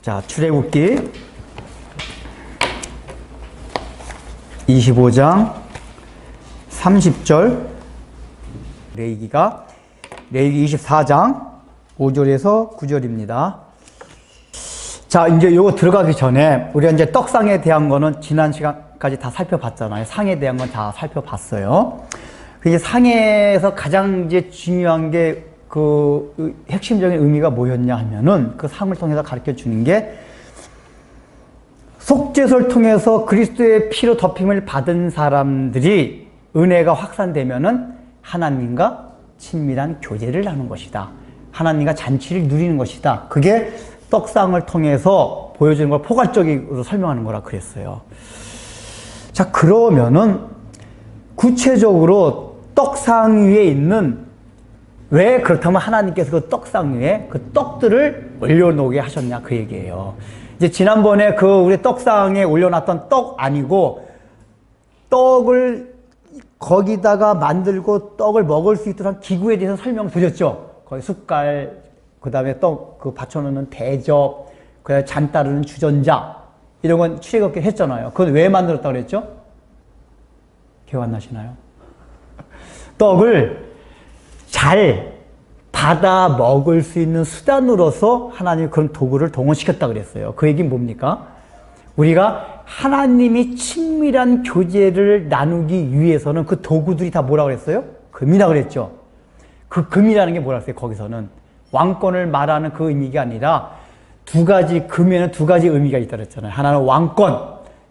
자, 출애굽기 25장 30절, 레위기 24장 5절에서 9절입니다. 자, 이제 요거 들어가기 전에 우리가 이제 떡상에 대한 거는 지난 시간까지 다 살펴봤잖아요. 상에 대한 건 다 살펴봤어요. 이게 상에서 가장 이제 중요한 게 그 핵심적인 의미가 뭐였냐 하면은 그 상을 통해서 가르쳐 주는 게 속죄소를 통해서 그리스도의 피로 덮임을 받은 사람들이 은혜가 확산되면은 하나님과 친밀한 교제를 하는 것이다. 하나님과 잔치를 누리는 것이다. 그게 떡상을 통해서 보여주는 걸 포괄적으로 설명하는 거라 그랬어요. 자, 그러면은 구체적으로 떡상 위에 있는, 왜 그렇다면 하나님께서 그 떡상 위에 그 떡들을 올려놓게 하셨냐, 그 얘기예요. 이제 지난번에 그 우리 떡상에 올려놨던 떡 아니고, 떡을 거기다가 만들고 떡을 먹을 수 있도록 기구에 대해서 설명드렸죠. 거기 숟갈, 그 다음에 떡 그 받쳐놓는 대접, 그 다음에 잔 따르는 주전자, 이런 건 출애굽기 했잖아요. 그건 왜 만들었다고 그랬죠? 기억 안 나시나요? 떡을 잘 받아 먹을 수 있는 수단으로서 하나님이 그런 도구를 동원시켰다 그랬어요. 그 얘기는 뭡니까? 우리가 하나님이 친밀한 교제를 나누기 위해서는 그 도구들이 다 뭐라고 그랬어요? 금이라 그랬죠. 그 금이라는 게 뭐라고 했어요? 거기서는 왕권을 말하는 그 의미가 아니라 두 가지, 금에는 두 가지 의미가 있다고 했잖아요. 하나는 왕권,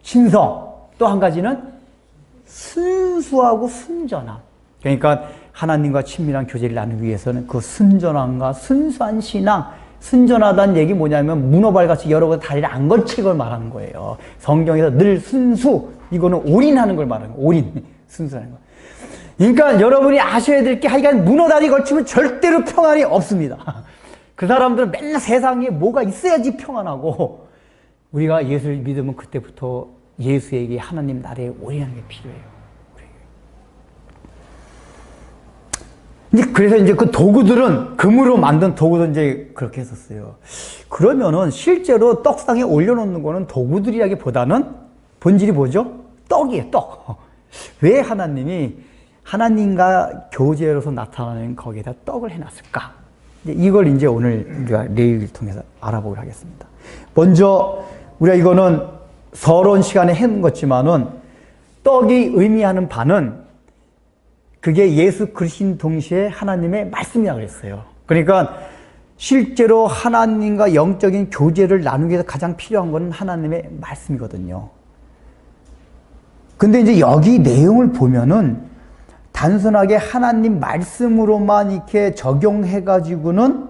신성, 또 한 가지는 순수하고 순전함. 그러니까 하나님과 친밀한 교제를 나누기 위해서는 그 순전함과 순수한 신앙, 순전하다는 얘기 뭐냐면 문어발같이 여러 번 다리를 안 걸칠 걸 말하는 거예요. 성경에서 늘 순수, 이거는 올인하는 걸 말하는 거예요. 올인, 순수하는 거. 그러니까 여러분이 아셔야 될 게, 하여간 문어다리 걸치면 절대로 평안이 없습니다. 그 사람들은 맨날 세상에 뭐가 있어야지 평안하고, 우리가 예수를 믿으면 그때부터 예수에게 하나님 나라에 올인하는 게 필요해요. 그래서 이제 그 도구들은 금으로 만든 도구도 이제 그렇게 했었어요. 그러면은 실제로 떡상에 올려놓는 거는 도구들이라기보다는 본질이 뭐죠? 떡이에요, 떡. 왜 하나님이 하나님과 교제로서 나타나는 거기에다 떡을 해놨을까? 이걸 이제 오늘 우리가 레위기를 통해서 알아보기로 하겠습니다. 먼저 우리가 이거는 서론 시간에 해놓은 것지만은 떡이 의미하는 바는 그게 예수 그리스도인 동시에 하나님의 말씀이라고 그랬어요. 그러니까 실제로 하나님과 영적인 교제를 나누기 위해서 가장 필요한 것은 하나님의 말씀이거든요. 근데 이제 여기 내용을 보면은 단순하게 하나님 말씀으로만 이렇게 적용해가지고는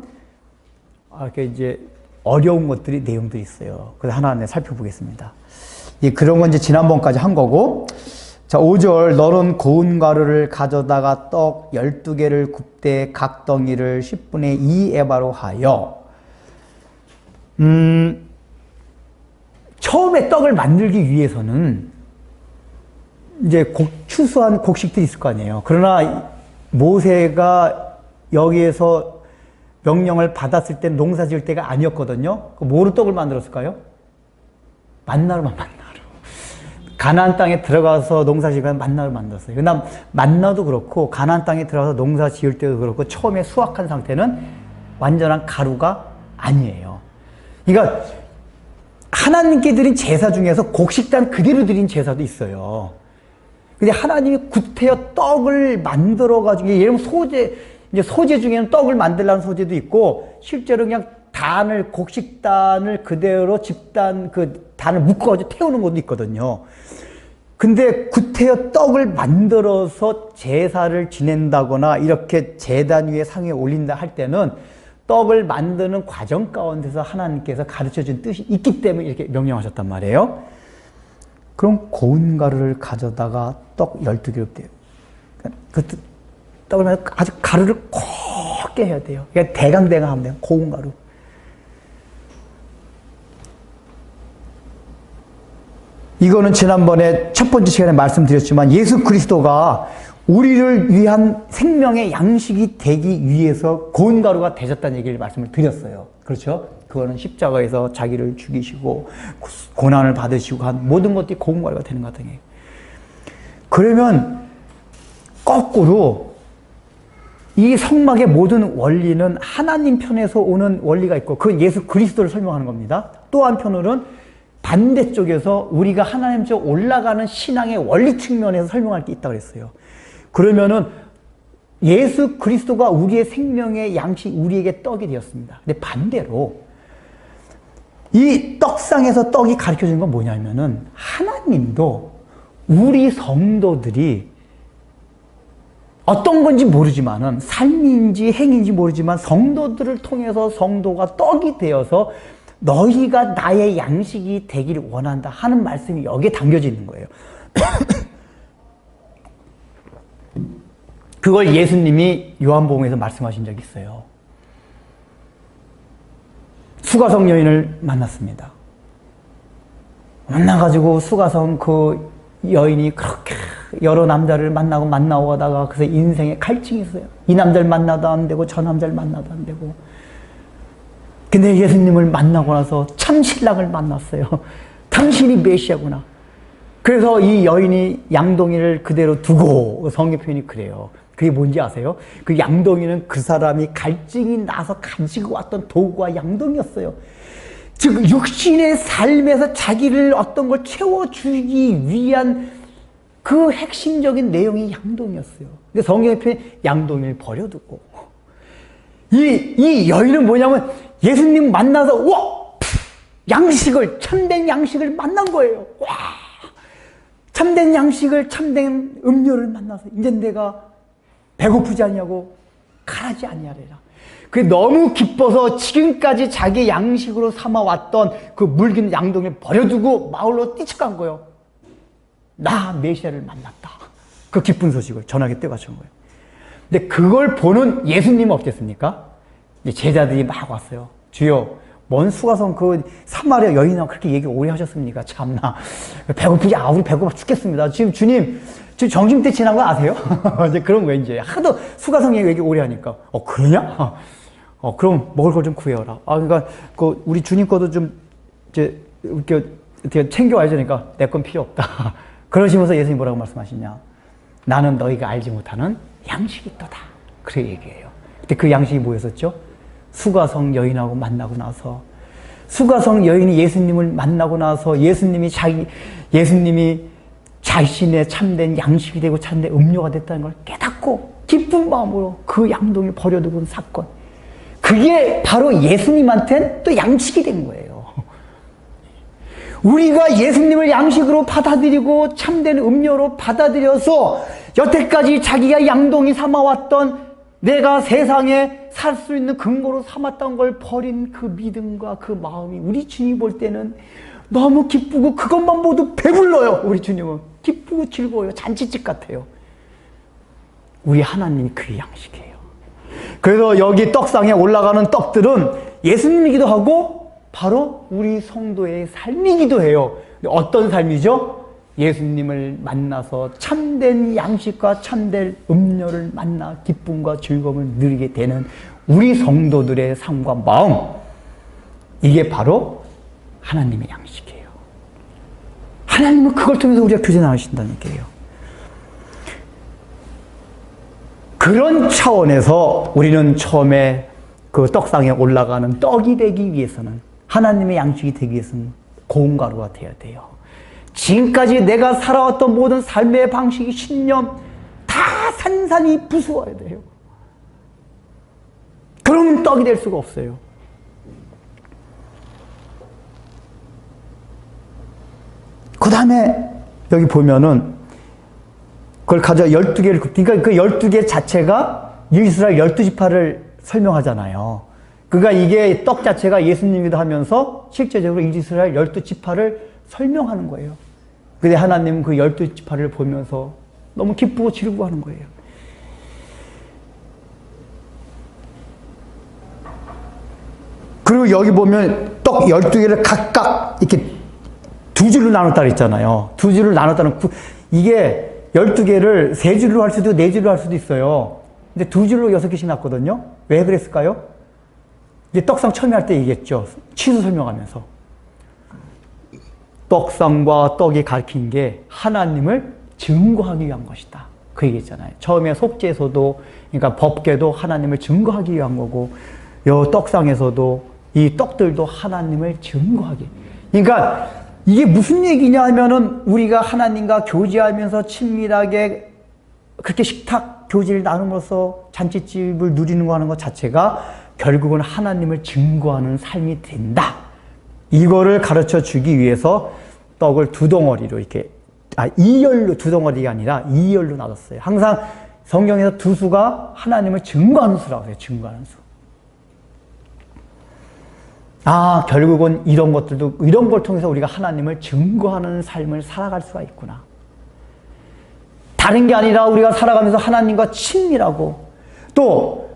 이렇게 이제 어려운 것들이, 내용들이 있어요. 그래서 하나하나 살펴보겠습니다. 그런 건 이제 지난번까지 한 거고, 자, 5절, 너는 고운 가루를 가져다가 떡 12개를 굽되 각 덩이를 10분의 2 에바로 하여. 처음에 떡을 만들기 위해서는 이제 추수한 곡식들이 있을 거 아니에요. 그러나 모세가 여기에서 명령을 받았을 때 농사 지을 때가 아니었거든요. 뭐로 떡을 만들었을까요? 만나로만 만나로. 가나안 땅에 들어가서 농사 지으면 만나를 만들었어요. 그러나 만나도 그렇고 가나안 땅에 들어가서 농사 지을 때도 그렇고 처음에 수확한 상태는 완전한 가루가 아니에요. 그러니까 하나님께 드린 제사 중에서 곡식단 그대로 드린 제사도 있어요. 근데 하나님이 구태여 떡을 만들어가지고, 예를 들면 소재 중에는 떡을 만들라는 소재도 있고, 실제로 그냥 단을, 곡식단을 그대로 집단, 그 단을 묶어가지고 태우는 것도 있거든요. 근데 구태여 떡을 만들어서 제사를 지낸다거나 이렇게 제단 위에 상에 올린다 할 때는 떡을 만드는 과정 가운데서 하나님께서 가르쳐 준 뜻이 있기 때문에 이렇게 명령하셨단 말이에요. 그럼 고운 가루를 가져다가 떡 12개를 떼요. 그 떡을 아주 가루를 곱게 해야 돼요. 그러니까 대강대강 하면 돼요. 고운 가루. 이거는 지난번에 첫 번째 시간에 말씀드렸지만 예수 그리스도가 우리를 위한 생명의 양식이 되기 위해서 고운 가루가 되셨다는 얘기를 말씀을 드렸어요. 그렇죠? 그거는 십자가에서 자기를 죽이시고 고난을 받으시고 한 모든 것들이 고운가루가 되는 것 같아요. 그러면 거꾸로 이 성막의 모든 원리는 하나님 편에서 오는 원리가 있고 그건 예수 그리스도를 설명하는 겁니다. 또 한편으로는 반대쪽에서 우리가 하나님 쪽 올라가는 신앙의 원리 측면에서 설명할 게 있다고 그랬어요. 그러면은 예수 그리스도가 우리의 생명의 양식, 우리에게 떡이 되었습니다. 근데 반대로 이 떡상에서 떡이 가르쳐주는 건 뭐냐면은 하나님도 우리 성도들이 어떤 건지 모르지만은 삶인지 행인지 모르지만 성도들을 통해서 성도가 떡이 되어서 너희가 나의 양식이 되기를 원한다 하는 말씀이 여기에 담겨져 있는 거예요. 그걸 예수님이 요한복음에서 말씀하신 적이 있어요. 수가성 여인을 만났습니다. 만나가지고 수가성 그 여인이 그렇게 여러 남자를 만나고 하다가 그래서 인생에 갈증이 있어요. 이 남자를 만나도 안 되고 저 남자를 만나도 안 되고. 근데 예수님을 만나고 나서 참 신랑을 만났어요. 당신이 메시아구나. 그래서 이 여인이 양동이를 그대로 두고, 성경 표현이 그래요. 그게 뭔지 아세요? 그 양동이는 그 사람이 갈증이 나서 가지고 왔던 도구와 양동이었어요. 즉 육신의 삶에서 자기를 어떤 걸 채워주기 위한 그 핵심적인 내용이 양동이었어요. 근데 성경의 표현 양동이를 버려두고 이 여인은 뭐냐면 예수님 만나서 와! 양식을 참된 양식을 만난 거예요. 와! 참된 양식을 참된 음료를 만나서 이제 내가 배고프지 않냐고 가라지 아니하리라. 그게 너무 기뻐서 지금까지 자기 양식으로 삼아왔던 그 물긴 양동이를 버려두고 마을로 뛰쳐간 거예요. 나 메시아를 만났다. 그 기쁜 소식을 전하게 떼가준 거예요. 근데 그걸 보는 예수님은 어땠습니까? 이제 제자들이 막 왔어요. 주여, 뭔 수가성 그 사마리아 여인하고 그렇게 얘기 오래 하셨습니까? 참나. 배고프지? 우리 배고파 죽겠습니다. 지금 주님, 지금 점심때 지난 거 아세요? 이제 그런 거예요, 이제. 하도 수가성 얘기 오래 하니까. 그러냐? 그럼 먹을 걸 좀 구해오라. 그러니까, 우리 주님 거도 좀, 이렇게 챙겨와야 되니까 내 건 필요 없다. 그러시면서 예수님 뭐라고 말씀하시냐? 나는 너희가 알지 못하는 양식이 있도다. 그렇게 얘기해요. 근데 그 양식이 뭐였었죠? 수가성 여인하고 만나고 나서, 수가성 여인이 예수님을 만나고 나서 예수님이 자신의 참된 양식이 되고 참된 음료가 됐다는 걸 깨닫고 기쁜 마음으로 그 양동이를 버려두고 온 사건. 그게 바로 예수님한테는 또 양식이 된 거예요. 우리가 예수님을 양식으로 받아들이고 참된 음료로 받아들여서 여태까지 자기가 양동이 삼아왔던 내가 세상에 살 수 있는 근거로 삼았던 걸 버린 그 믿음과 그 마음이 우리 주님이 볼 때는 너무 기쁘고 그것만 모두 배불러요. 우리 주님은 기쁘고 즐거워요. 잔치집 같아요. 우리 하나님이 그 양식이에요. 그래서 여기 떡상에 올라가는 떡들은 예수님이기도 하고 바로 우리 성도의 삶이기도 해요. 어떤 삶이죠? 예수님을 만나서 참된 양식과 참된 음료를 만나 기쁨과 즐거움을 누리게 되는 우리 성도들의 삶과 마음, 이게 바로 하나님의 양식이에요. 하나님은 그걸 통해서 우리가 교제 나누신다는 얘기예요. 그런 차원에서 우리는 처음에 그 떡상에 올라가는 떡이 되기 위해서는, 하나님의 양식이 되기 위해서는 고운 가루가 되어야 돼요. 지금까지 내가 살아왔던 모든 삶의 방식이, 신념 다 산산이 부수어야 돼요. 그러면 떡이 될 수가 없어요. 그 다음에 여기 보면은 그걸 가져 12개를, 그러니까 그 12개 자체가 이스라엘 12지파를 설명하잖아요. 그러니까 이게 떡 자체가 예수님이기도 하면서 실제적으로 이스라엘 12지파를 설명하는 거예요. 근데 하나님은 그 12지파를 보면서 너무 기쁘고 즐거워하는 거예요. 그리고 여기 보면 떡 12개를 각각 이렇게 두 줄로 나눴다 그랬잖아요. 두 줄로 나눴다는, 이게 12개를 세 줄로 할 수도 네 줄로 할 수도 있어요. 근데 두 줄로 6개씩 났거든요. 왜 그랬을까요? 이제 떡상 처음에 할 때 얘기했죠. 치수 설명하면서. 떡상과 떡이 가르친 게 하나님을 증거하기 위한 것이다. 그 얘기했잖아요. 처음에 속죄에서도, 그러니까 법궤도 하나님을 증거하기 위한 거고, 요 떡상에서도 이 떡들도 하나님을 증거하기. 그러니까 이게 무슨 얘기냐 하면은 우리가 하나님과 교제하면서 친밀하게 그렇게 식탁 교제를 나눔으로써 잔치집을 누리는 거 하는 것 자체가 결국은 하나님을 증거하는 삶이 된다. 이거를 가르쳐 주기 위해서 떡을 두 덩어리로 이렇게, 이열로, 두 덩어리가 아니라 이열로 나눴어요. 항상 성경에서 두 수가 하나님을 증거하는 수라고 해요. 증거하는 수. 결국은 이런 것들도, 이런 걸 통해서 우리가 하나님을 증거하는 삶을 살아갈 수가 있구나. 다른 게 아니라 우리가 살아가면서 하나님과 친밀하고, 또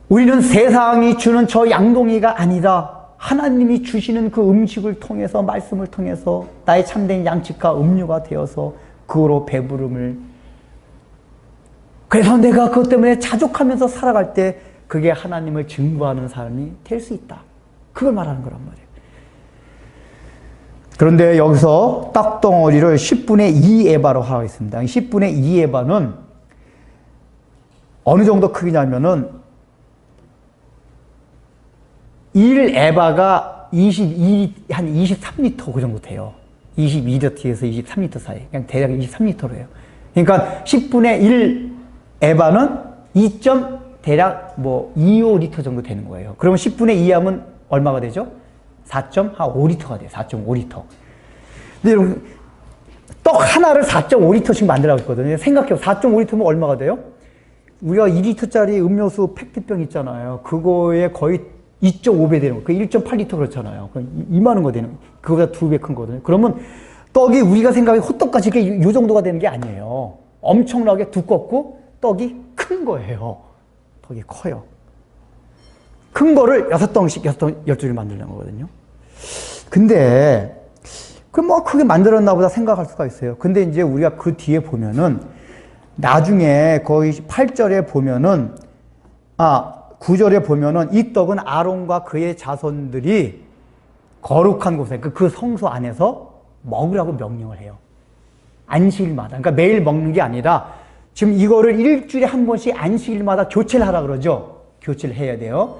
우리는 세상이 주는 저 양동이가 아니라 하나님이 주시는 그 음식을 통해서, 말씀을 통해서 나의 참된 양식과 음료가 되어서 그거로 배부름을, 그래서 내가 그것 때문에 자족하면서 살아갈 때 그게 하나님을 증거하는 삶이 될 수 있다. 그걸 말하는 거란 말이에요. 그런데 여기서 떡덩어리를 10분의 2 에바로 하고 있습니다. 10분의 2 에바는 어느 정도 크기냐면은 1 에바가 한 23리터 그 정도 돼요. 22리터에서 23리터 사이. 그냥 대략 23리터로 해요. 그러니까 10분의 1 에바는 대략 25리터 정도 되는 거예요. 그러면 10분의 2 하면 얼마가 되죠? 4.5리터가 돼요. 4.5리터. 근데 여러분, 떡 하나를 4.5리터씩 만들라고 했거든요. 생각해요. 4.5리터면 얼마가 돼요? 우리가 2리터짜리 음료수 페트병 있잖아요. 그거에 거의 2.5배 되는 거. 그 1.8리터 그렇잖아요. 이만한 거 되는 거. 그거보다 2배 큰 거거든요. 그러면 떡이 우리가 생각해 호떡같이 이렇게 요 정도가 되는 게 아니에요. 엄청나게 두껍고 떡이 큰 거예요. 떡이 커요. 큰 거를 6덩씩, 12줄 만들는 거거든요. 근데, 크게 만들었나 보다 생각할 수가 있어요. 근데 이제 우리가 그 뒤에 보면은, 나중에 거의 8절에 보면은, 9절에 보면은 이 떡은 아론과 그의 자손들이 거룩한 곳에, 그 성소 안에서 먹으라고 명령을 해요. 안식일마다. 그러니까 매일 먹는 게 아니라, 지금 이거를 일주일에 한 번씩 안식일마다 교체를 하라 그러죠. 교체를 해야 돼요.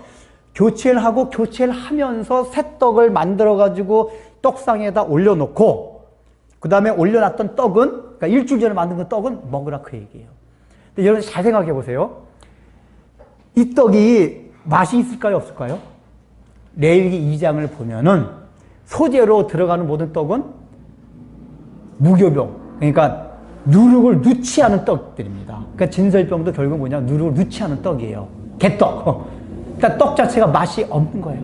교체를 하고 교체를 하면서 새 떡을 만들어가지고 떡상에다 올려놓고, 그 다음에 올려놨던 떡은, 그러니까 일주일 전에 만든 그 떡은 먹으라 그 얘기예요. 근데 여러분 잘 생각해 보세요. 이 떡이 맛이 있을까요? 없을까요? 레위기 2장을 보면은 소재로 들어가는 모든 떡은 무교병, 그러니까 누룩을 넣지 않은 떡들입니다. 그러니까 진설병도 결국 뭐냐, 누룩을 넣지 않은 떡이에요. 개떡. 그러니까 떡 자체가 맛이 없는 거예요.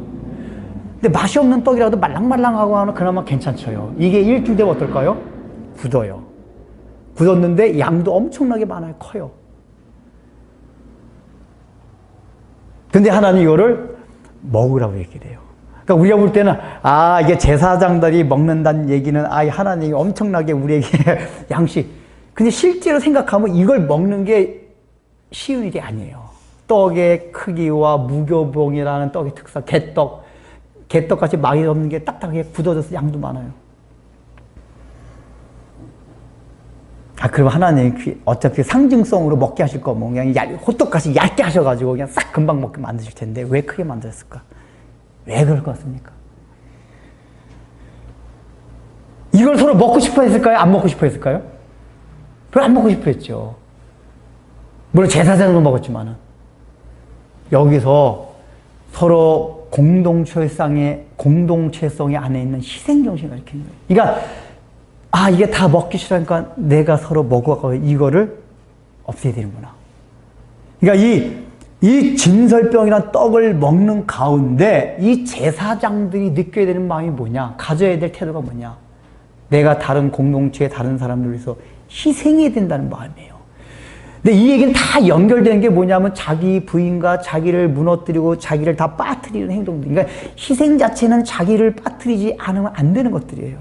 근데 맛이 없는 떡이라도 말랑말랑하고 하면 그나마 괜찮죠. 이게 일주일 되면 어떨까요? 굳어요. 굳었는데 양도 엄청나게 많아요. 커요. 근데 하나님 이거를 먹으라고 얘기를 해요. 그러니까 우리가 볼 때는 이게 제사장들이 먹는다는 얘기는 하나님이 엄청나게 우리에게 양식. 근데 실제로 생각하면 이걸 먹는 게 쉬운 일이 아니에요. 떡의 크기와 무교봉이라는 떡의 특성, 개떡같이 막이 없는 게 딱딱하게 굳어져서 양도 많아요. 그럼 하나님 어차피 상징성으로 먹게 하실 거면 그냥 호떡같이 얇게 하셔가지고 그냥 싹 금방 먹게 만드실 텐데 왜 크게 만드셨을까? 왜 그럴 것 같습니까? 이걸 서로 먹고 싶어 했을까요? 안 먹고 싶어 했을까요? 별로 안 먹고 싶어 했죠. 물론 제사장은 먹었지만은. 여기서 서로 공동체성의 안에 있는 희생정신을 가리키는 거예요. 그러니까, 이게 다 먹기 싫으니까 내가 서로 먹어가고 이거를 없애야 되는구나. 그러니까 이 진설병이란 떡을 먹는 가운데 이 제사장들이 느껴야 되는 마음이 뭐냐? 가져야 될 태도가 뭐냐? 내가 다른 공동체의 다른 사람들을 위해서 희생해야 된다는 마음이에요. 근데 이 얘기는 다 연결되는 게 뭐냐면 자기 부인과 자기를 무너뜨리고 자기를 다 빠뜨리는 행동들. 그러니까 희생 자체는 자기를 빠뜨리지 않으면 안 되는 것들이에요.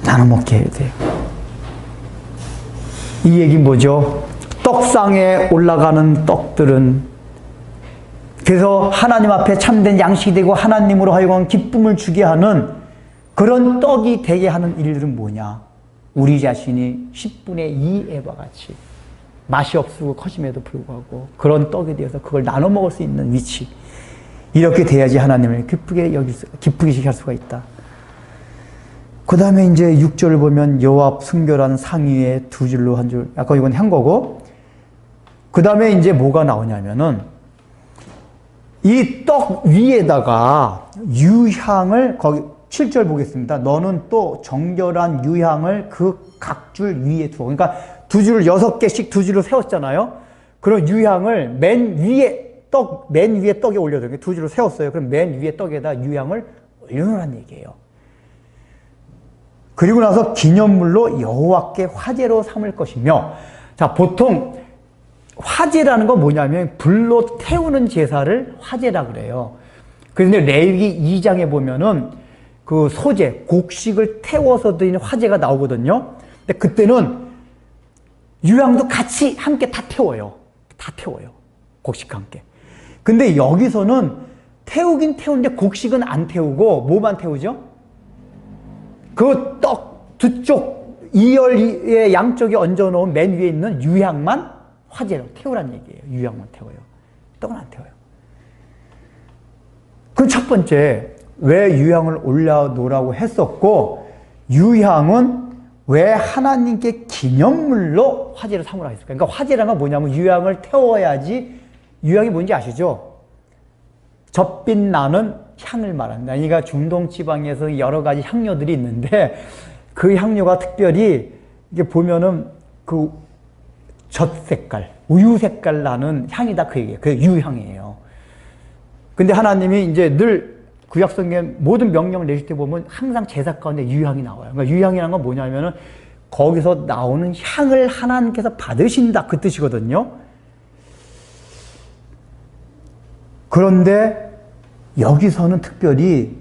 나눠 먹게 해야 돼요. 이 얘기 뭐죠? 떡상에 올라가는 떡들은, 그래서 하나님 앞에 참된 양식이 되고 하나님으로 하여금 기쁨을 주게 하는 그런 떡이 되게 하는 일들은 뭐냐? 우리 자신이 10분의 2 에바 같이 맛이 없고 커짐에도 불구하고 그런 떡에 대해서 그걸 나눠 먹을 수 있는 위치, 이렇게 돼야지 하나님을 기쁘게 할 수가 있다. 그 다음에 이제 6절을 보면 요압 순결한 상의에 2줄로 한 줄, 아까 이건 한 거고, 그 다음에 이제 뭐가 나오냐면은 이 떡 위에다가 유향을, 거기 7절 보겠습니다. 너는 또 정결한 유향을 그 각줄 위에 두어. 그러니까 2줄을 6개씩 2줄로 세웠잖아요. 그런 유향을 맨 위에 떡에 올려둬요. 2줄을 세웠어요. 그럼 맨 위에 떡에다 유향을 올려놓으라는 얘기예요. 그리고 나서 기념물로 여호와께 화제로 삼을 것이며, 자, 보통 화제라는 건 뭐냐면 불로 태우는 제사를 화제라 그래요. 그런데 레위기 2장에 보면은 그 소제, 곡식을 태워서 드리는 화제가 나오거든요. 근데 그때는 유향도 같이 함께 다 태워요. 곡식과 함께. 근데 여기서는 태우긴 태우는데 곡식은 안 태우고 뭐만 태우죠? 그 떡 두 쪽, 이열의 양쪽에 얹어놓은 맨 위에 있는 유향만 화제로 태우라는 얘기예요. 유향만 태워요. 떡은 안 태워요. 그 첫 번째, 왜 유향을 올려놓으라고 했었고, 유향은 왜 하나님께 기념물로 화제를 삼으라 했을까요? 그러니까 화제라는 건 뭐냐면 유향을 태워야지, 유향이 뭔지 아시죠? 젖빛 나는 향을 말한다. 그러니까 중동 지방에서 여러 가지 향료들이 있는데 그 향료가 특별히 이게 보면은 그 젖 색깔, 우유 색깔 나는 향이다, 그 얘기예요. 그게 유향이에요. 근데 하나님이 이제 늘 구약성경에 모든 명령을 내실 때 보면 항상 제사 가운데 유향이 나와요. 그러니까 유향이라는 건 뭐냐면은 거기서 나오는 향을 하나님께서 받으신다, 그 뜻이거든요. 그런데 여기서는 특별히,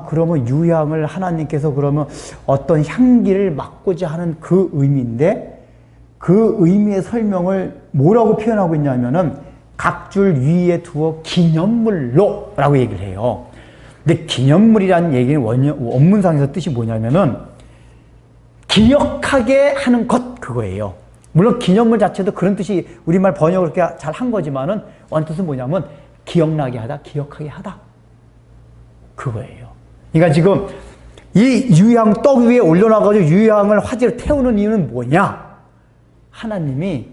그러면 유향을 하나님께서 그러면 어떤 향기를 맡고자 하는 그 의미인데, 그 의미의 설명을 뭐라고 표현하고 있냐면은 각줄 위에 두어 기념물로 라고 얘기를 해요. 근데 기념물이라는 얘기는 원문상에서 뜻이 뭐냐면은 기억하게 하는 것, 그거예요. 물론 기념물 자체도 그런 뜻이 우리말 번역을 그렇게 잘 한 거지만은 원뜻은 뭐냐면 기억나게 하다, 기억하게 하다, 그거예요. 그러니까 지금 이 유향 떡 위에 올려놔가지고 유향을 화제로 태우는 이유는 뭐냐? 하나님이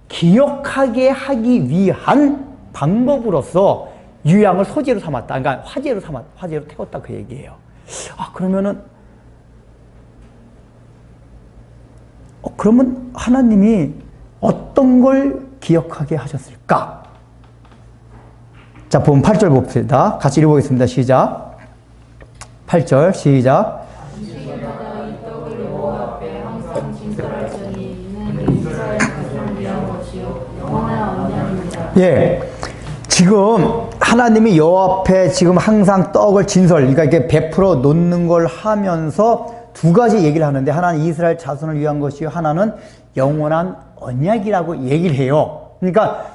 기억하게 하기 위한 방법으로서 유향을 소재로 삼았다. 그러니까 화제로 태웠다, 그 얘기예요. 그러면은 그러면 하나님이 어떤 걸 기억하게 하셨을까? 자, 보면 8절 봅시다. 같이 읽어보겠습니다. 시작. 8절 시작. 예, 지금 하나님이 여호와 앞에 지금 항상 떡을 그러니까 이렇게 베풀어 놓는 걸 하면서 두 가지 얘기를 하는데, 하나는 이스라엘 자손을 위한 것이요, 하나는 영원한 언약이라고 얘기를 해요. 그러니까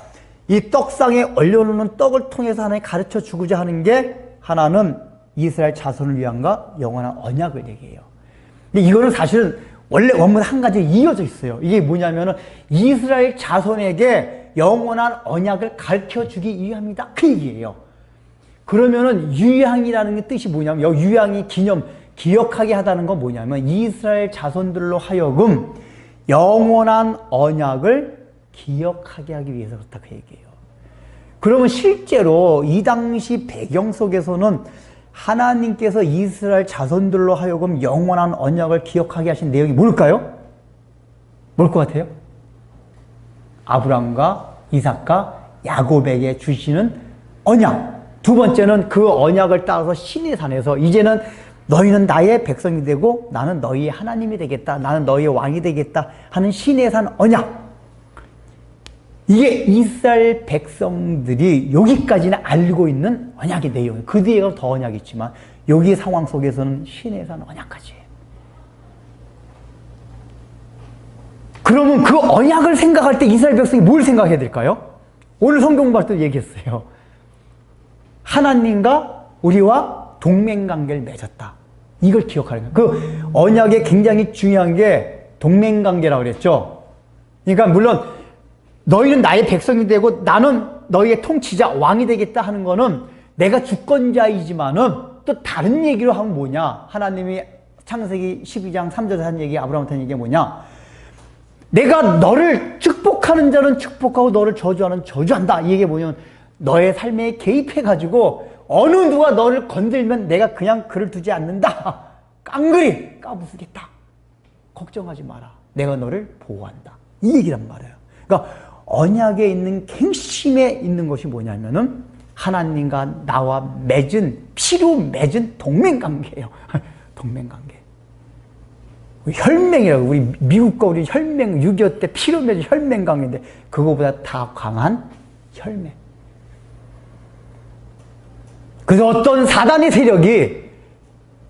이 떡상에 올려놓는 떡을 통해서 하나님이 가르쳐 주고자 하는 게, 하나는 이스라엘 자손을 위한가 영원한 언약을 얘기해요. 근데 이거는 사실은 원래 원문 한 가지 이어져 있어요. 이게 뭐냐면은 이스라엘 자손에게 영원한 언약을 가르쳐 주기 위함이다, 그 얘기예요. 그러면은 유향이라는 뜻이 뭐냐면, 유향이 기억하게 하다는 건 뭐냐면 이스라엘 자손들로 하여금 영원한 언약을 기억하게 하기 위해서 그렇다, 그 얘기예요. 그러면 실제로 이 당시 배경 속에서는 하나님께서 이스라엘 자손들로 하여금 영원한 언약을 기억하게 하신 내용이 뭘까요? 뭘 것 같아요? 아브람과 이삭과 야곱에게 주시는 언약. 두 번째는 그 언약을 따라서 시내 산에서 이제는 너희는 나의 백성이 되고 나는 너희의 하나님이 되겠다, 나는 너희의 왕이 되겠다 하는 시내 산 언약. 이게 이스라엘 백성들이 여기까지는 알고 있는 언약의 내용이에요. 그 뒤에가 더 언약이 있지만 여기 상황 속에서는 시내 산 언약까지. 그 그러면 그 언약을 생각할 때 이스라엘 백성이 뭘 생각해야 될까요? 오늘 성경 공부할 때 얘기했어요. 하나님과 우리와 동맹관계를 맺었다. 이걸 기억하는 거예요. 그 언약에 굉장히 중요한 게 동맹관계라고 그랬죠. 그러니까 물론 너희는 나의 백성이 되고 나는 너희의 통치자, 왕이 되겠다 하는 거는 내가 주권자이지만은 또 다른 얘기로 하면 뭐냐. 하나님이 창세기 12장 3절에 한 얘기, 아브라함한테 한 얘기가 뭐냐. 내가 너를 축복하는 자는 축복하고 너를 저주하는 저주한다. 이 얘기가 뭐냐면 너의 삶에 개입해가지고 어느 누가 너를 건들면 내가 그냥 그를 두지 않는다. 깡그리 까부수겠다. 걱정하지 마라. 내가 너를 보호한다. 이 얘기란 말이에요. 그러니까 언약에 있는 핵심에 있는 것이 뭐냐면은 하나님과 나와 맺은, 피로 맺은 동맹관계예요. 동맹관계. 혈맹이라고, 우리 미국과 우리 혈맹, 6.25 때 피로 맺은 혈맹관계인데 그거보다 다 강한 혈맹. 그래서 어떤 사단의 세력이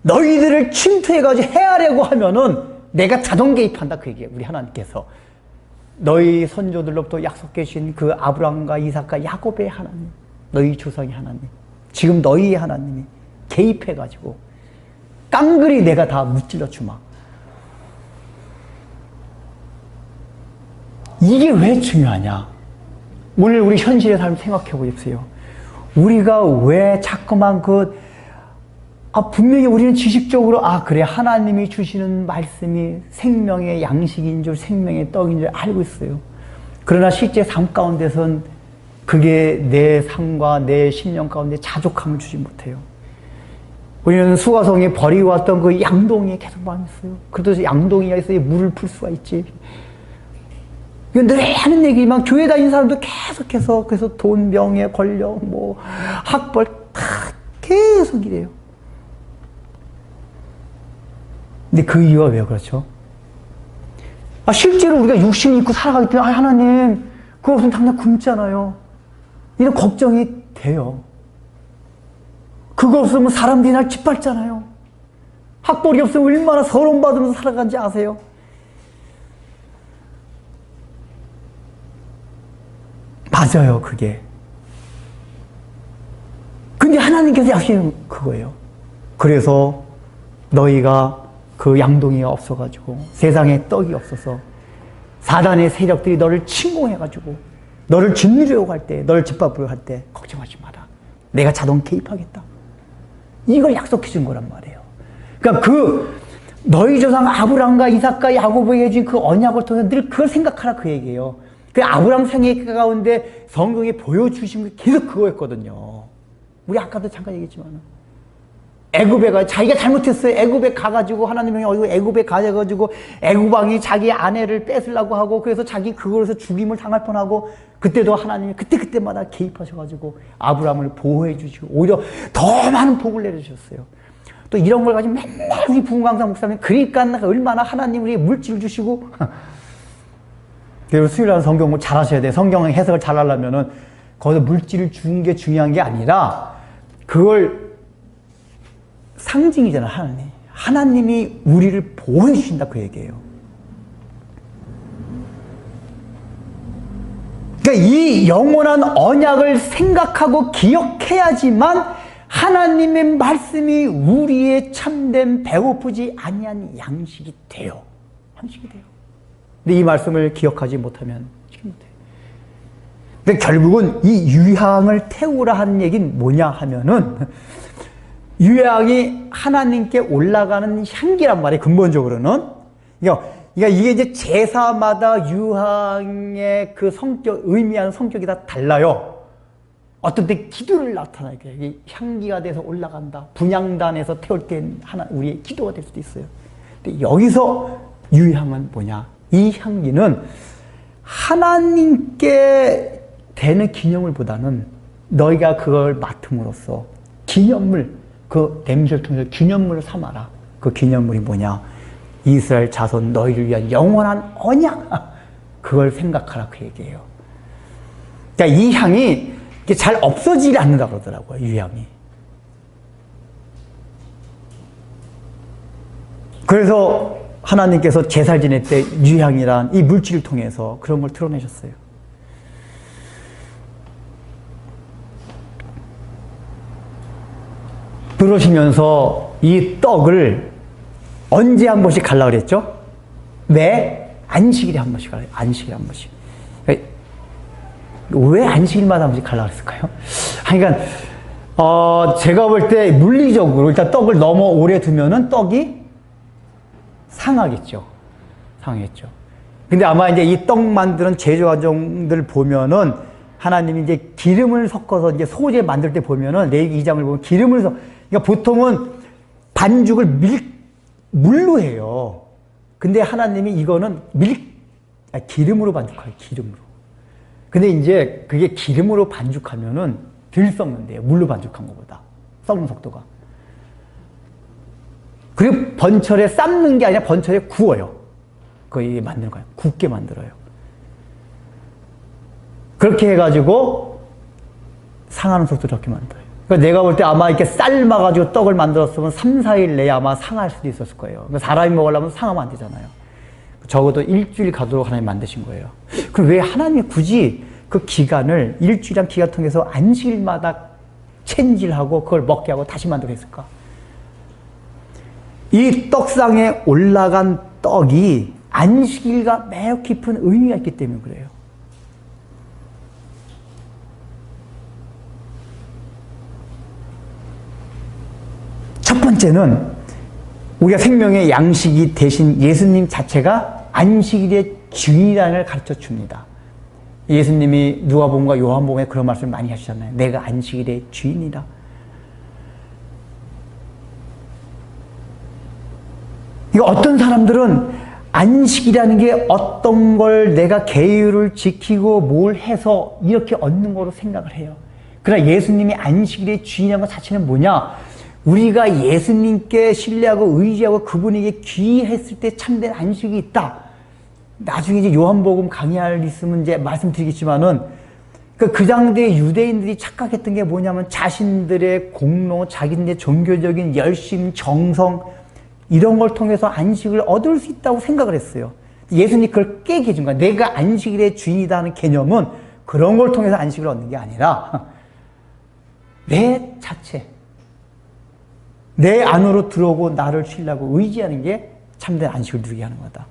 너희들을 침투해가지고 해하려고 하면은 내가 자동 개입한다, 그 얘기예요. 우리 하나님께서. 너희 선조들로부터 약속해 주신 그 아브라함과 이삭과 야곱의 하나님, 너희 조상의 하나님, 지금 너희의 하나님이 개입해가지고 깡그리 내가 다 무찔러 주마. 이게 왜 중요하냐? 오늘 우리 현실의 삶 생각해 보십시오. 우리가 왜 자꾸만 분명히 우리는 지식적으로, 그래, 하나님이 주시는 말씀이 생명의 양식인 줄, 생명의 떡인 줄 알고 있어요. 그러나 실제 삶 가운데선 그게 내 삶과 내 심령 가운데 자족함을 주지 못해요. 우리는 수가성에 버리고 왔던 그 양동이에 계속 마음있어요. 그래도 양동이가 있어야 물을 풀 수가 있지. 이건 늘 하는 얘기지만 교회 다니는 사람도 계속해서 그래서 돈, 명예, 권력, 학벌 다 계속 이래요. 근데 그 이유가 왜 그렇죠? 실제로 우리가 육신을 입고 살아가기 때문에 하나님 그거 없으면 당장 굶잖아요. 이런 걱정이 돼요. 그거 없으면 사람들이 날 짓밟잖아요. 학벌이 없으면 얼마나 서론받으면서 살아간지 아세요? 맞아요, 그게. 근데 하나님께서 약속한 그거예요. 그래서 너희가 그 양동이가 없어가지고 세상에 떡이 없어서 사단의 세력들이 너를 침공해가지고 너를 짓누려고 할 때, 너를 짓밟으려고 할 때 걱정하지 마라. 내가 자동 개입하겠다. 이걸 약속해 준 거란 말이에요. 그러니까 너희 조상 아브라함과 이삭과 야곱에게 준 그 언약을 통해서 늘 그걸 생각하라, 그 얘기예요. 그 아브라함 생애 가운데 성경에 보여주신 게 계속 그거였거든요. 우리 아까도 잠깐 얘기했지만 애굽에 자기가 잘못했어요. 애굽에 가가지고 하나님이 애굽에 가가지고 애굽왕이 자기 아내를 뺏으려고 하고 그래서 자기 그걸로서 죽임을 당할 뻔하고 그때도 하나님이 그때마다 개입하셔가지고 아브라함을 보호해 주시고 오히려 더 많은 복을 내려주셨어요. 또 이런 걸 가지고 맨날 우리 부흥강사 목사님 그러니까 얼마나 하나님 우리에게 물질을 주시고 그리고 수요일날 성경을 잘 하셔야 돼요. 성경 해석을 잘 하려면은 거기서 물질을 주는 게 중요한 게 아니라 그걸 상징이잖아, 하나님. 하나님이 우리를 보호해 주신다, 그 얘기예요. 그러니까 이 영원한 언약을 생각하고 기억해야지만 하나님의 말씀이 우리의 참된 배고프지 아니한 양식이 돼요. 양식이 돼요. 근데 이 말씀을 기억하지 못하면 못해요. 근데 결국은 이 유향을 태우라 하는 얘기는 뭐냐 하면은 유향이 하나님께 올라가는 향기란 말이에요. 근본적으로는. 그러니까 이게 이제 제사마다 유향의 그 성격, 의미하는 성격이 다 달라요. 어떤 때 기도를 나타나게 이게 향기가 돼서 올라간다. 분향단에서 태울 때 우리의 기도가 될 수도 있어요. 근데 여기서 유향은 뭐냐? 이 향기는 하나님께 되는 기념물보다는 너희가 그걸 맡음으로써 기념물, 그 냄새를 통해서 기념물을 삼아라. 그 기념물이 뭐냐? 이스라엘 자손 너희를 위한 영원한 언약. 그걸 생각하라, 그 얘기예요. 그러니까 이 향이 잘 없어지지 않는다고 그러더라고요, 이 향이. 그래서 하나님께서 제사 지낼 때 유향이란 이 물질을 통해서 그런 걸 드러내셨어요. 그러시면서 이 떡을 언제 한 번씩 갈라 그랬죠? 매 안식일에 한 번씩 갈라. 안식일에 한 번씩. 왜 안식일마다 한 번씩 갈라 그랬을까요? 그러니까 제가 볼 때 물리적으로 일단 떡을 너무 오래 두면은 떡이 상하겠죠. 상하겠죠. 근데 아마 이제 이 떡 만드는 제조 과정들 보면은 하나님이 이제 기름을 섞어서 이제 소재 만들 때 보면은 레위기 2장을 보면 기름을 그러니까 보통은 반죽을 물로 해요. 근데 하나님이 이거는 기름으로 반죽해요. 기름으로. 근데 이제 그게 기름으로 반죽하면은 덜 썩는데요. 물로 반죽한 것보다. 썩는 속도가. 그리고 번철에 삶는 게 아니라 번철에 구워요. 거의 만드는 거예요. 굽게 만들어요. 그렇게 해가지고 상하는 속도를 적게 만들어요. 그러니까 내가 볼 때 아마 이렇게 삶아가지고 떡을 만들었으면 3, 4일 내에 아마 상할 수도 있었을 거예요. 그러니까 사람이 먹으려면 상하면 안 되잖아요. 적어도 일주일 가도록 하나님 만드신 거예요. 그럼 왜 하나님이 굳이 그 기간을 일주일한 기간 통해서 안식일마다 챈질하고 그걸 먹게 하고 다시 만들게 했을까? 이 떡상에 올라간 떡이 안식일과 매우 깊은 의미가 있기 때문에 그래요. 첫 번째는 우리가 생명의 양식이 되신 예수님 자체가 안식일의 주인이라는 걸 가르쳐 줍니다. 예수님이 누가복음과 요한복음에 그런 말씀을 많이 하시잖아요. 내가 안식일의 주인이다. 이거 어떤 사람들은 안식이라는 게 어떤 걸 내가 계율을 지키고 뭘 해서 이렇게 얻는 거로 생각을 해요. 그러나 예수님이 안식일의 주인이라는 것 자체는 뭐냐? 우리가 예수님께 신뢰하고 의지하고 그분에게 귀했을 때 참된 안식이 있다. 나중에 이제 요한복음 강의할 있으면 이제 말씀드리겠지만은 그 당대의 유대인들이 착각했던 게 뭐냐면 자신들의 공로, 자기들의 종교적인 열심, 정성 이런 걸 통해서 안식을 얻을 수 있다고 생각을 했어요. 예수님이 그걸 깨게 해준 거야. 내가 안식일의 주인이다 하는 개념은 그런 걸 통해서 안식을 얻는 게 아니라 내 자체, 내 안으로 들어오고 나를 신뢰하고 의지하는 게 참된 안식을 누리게 하는 거다.